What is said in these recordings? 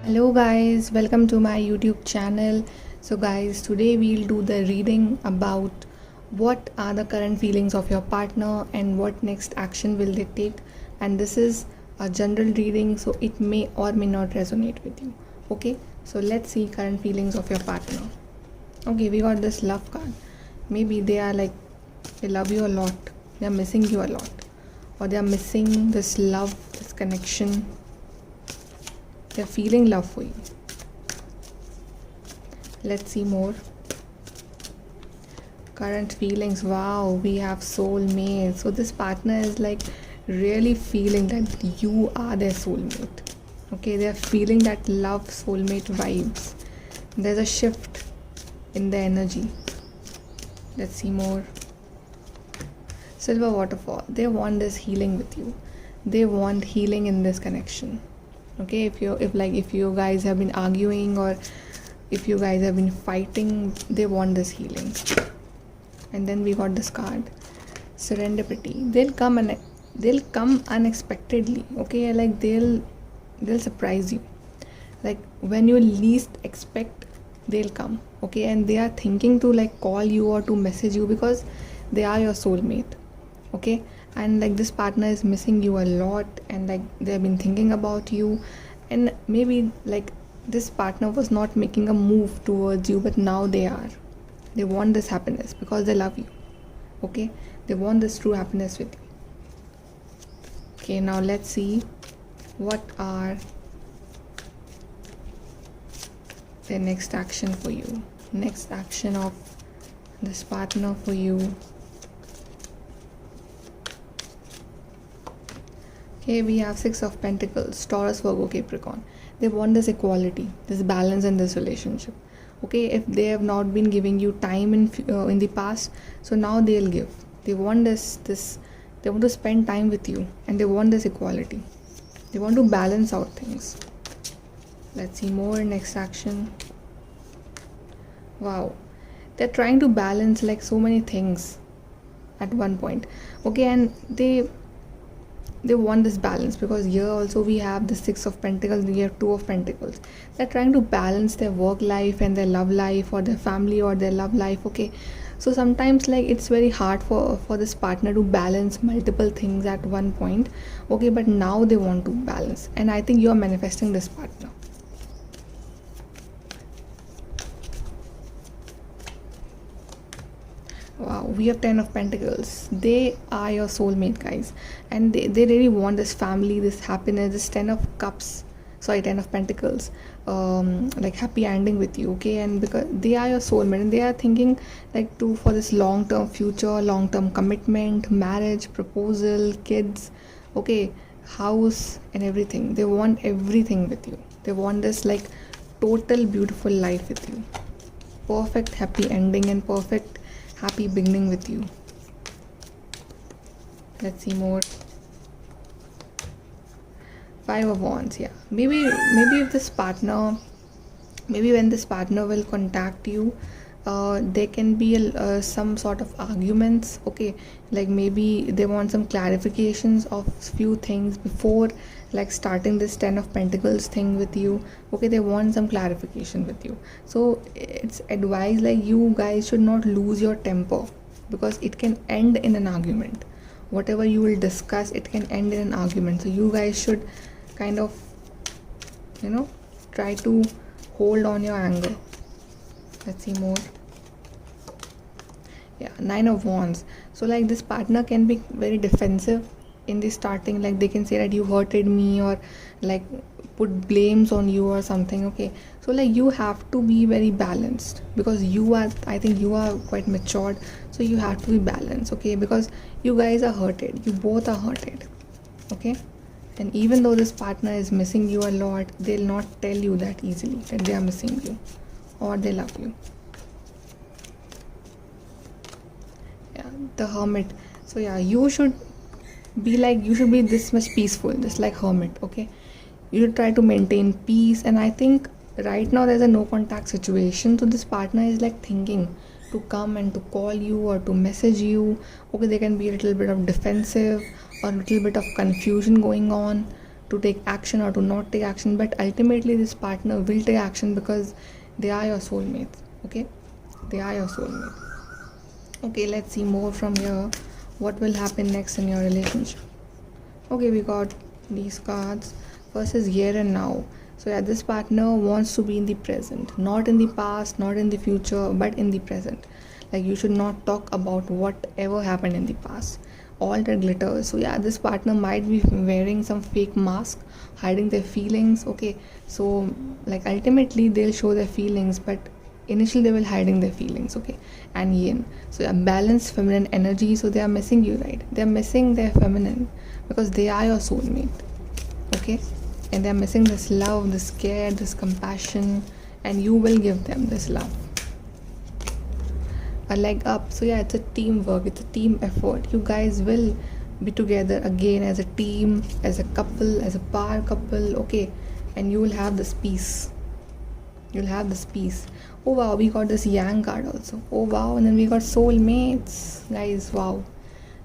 Hello guys, welcome to my YouTube channel. So guys, today we'll do the reading about what are the current feelings of your partner and what next action will they take, and this is a general reading, so it may or may not resonate with you. Okay, so let's see current feelings of your partner. Okay, we got this love card. Maybe they are like, they love you a lot, they're missing you a lot, or they're missing this love, this connection. They're feeling love for you. Let's see more. Current feelings. Wow, we have soulmate. So this partner is like really feeling that you are their soulmate. Okay, they're feeling that love soulmate vibes. There's a shift in the energy. Let's see more. Silver waterfall. They want this healing with you. They want healing in this connection. Okay, if you guys have been arguing, or if you guys have been fighting, they want this healing. And then we got this card, serendipity. They'll come unexpectedly. Okay, like they'll surprise you, like when you least expect, they'll come. Okay, and they are thinking to like call you or to message you because they are your soulmate. Okay, and like this partner is missing you a lot, and like they've been thinking about you, and maybe like this partner was not making a move towards you, but now they are. They want this happiness because they love you. Okay, they want this true happiness with you. Okay, now let's see what are the next action for you. Next action of this partner for you. Okay, we have Six of Pentacles, Taurus, Virgo, Capricorn. They want this equality, this balance in this relationship. Okay, if they have not been giving you time in the past, so now they'll give. They want this. They want to spend time with you, and they want this equality. They want to balance out things. Let's see more. Next action. Wow, they're trying to balance like so many things at one point. Okay, and they want this balance because here also we have the Six of Pentacles, we have Two of Pentacles. They're trying to balance their work life and their love life, or their family or their love life. Okay, so sometimes like it's very hard for this partner to balance multiple things at one point. Okay, but now they want to balance, and I think you are manifesting this partner. Wow, we have Ten of Pentacles. They are your soulmate, guys, and they really want this family, this happiness, this Ten of Cups, sorry, Ten of Pentacles, like happy ending with you. Okay, and because they are your soulmate, and they are thinking like for this long-term future, long-term commitment, marriage, proposal, kids, okay, house and everything. They want everything with you. They want this like total beautiful life with you, perfect happy ending and perfect happy beginning with you. Let's see more. Five of Wands. Yeah, maybe if this partner, maybe when this partner will contact you, there can be some sort of arguments. Okay, like maybe they want some clarifications of few things before like starting this Ten of Pentacles thing with you. Okay, they want some clarification with you, so it's advised like you guys should not lose your temper, because it can end in an argument. Whatever you will discuss, it can end in an argument, so you guys should kind of, try to hold on your anger. Let's see more. Yeah, Nine of Wands. So like this partner can be very defensive in the starting, like they can say that you hurted me, or like put blames on you or something. Okay, so like you have to be very balanced, because I think you are quite matured, so you have to be balanced. Okay, because you guys are hurted, you both are hurted. Okay, and even though this partner is missing you a lot, they'll not tell you that easily that they are missing you or they love you. Yeah, the Hermit. So yeah, you should be this much peaceful, just like Hermit. Okay, you should try to maintain peace, and I think right now there's a no contact situation, so this partner is like thinking to come and to call you or to message you. Okay, there can be a little bit of defensive or a little bit of confusion going on. to take action or to not take action, but ultimately this partner will take action because they are your soulmates. Okay, they are your soulmate. Okay, let's see more from here. What will happen next in your relationship? Okay, we got these cards. First is here and now. So yeah, this partner wants to be in the present, not in the past, not in the future, but in the present. Like, you should not talk about whatever happened in the past, all that glitters. So yeah, this partner might be wearing some fake mask, hiding their feelings. Okay, so like ultimately they'll show their feelings, but initially they will hiding their feelings. Okay, and yin. So yeah, balanced feminine energy. So they are missing you, right? They're missing their feminine because they are your soulmate. Okay, and they're missing this love, this care, this compassion, and you will give them this love. A leg up. So yeah, it's a teamwork, it's a team effort. You guys will be together again as a team, as a couple, as a power couple. Okay, and you will have this peace. You'll have this peace. Oh wow, we got this yang card also. Oh wow, and then we got soulmates, guys. Wow,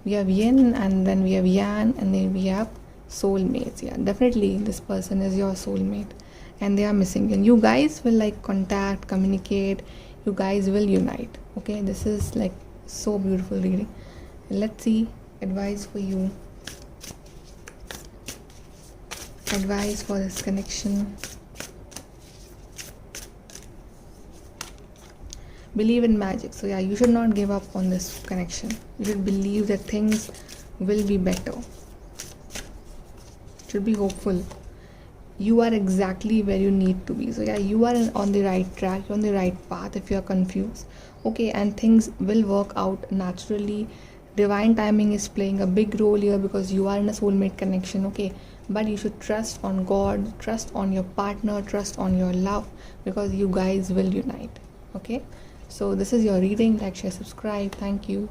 we have yin, and then we have yang, and then we have soulmates. Yeah, definitely this person is your soulmate, and they are missing you. And you guys will like contact, communicate. You guys will unite. Okay, this is like so beautiful reading. Let's see advice for you. Advice for this connection. Believe in magic. So yeah, you should not give up on this connection. You should believe that things will be better. Should be hopeful. You are exactly where you need to be. So yeah, you are on the right track, you're on the right path if you are confused. Okay, and things will work out naturally. Divine timing is playing a big role here because you are in a soulmate connection. Okay, but you should trust on God, trust on your partner, trust on your love, because you guys will unite. Okay, so this is your reading. Like, share, subscribe. Thank you.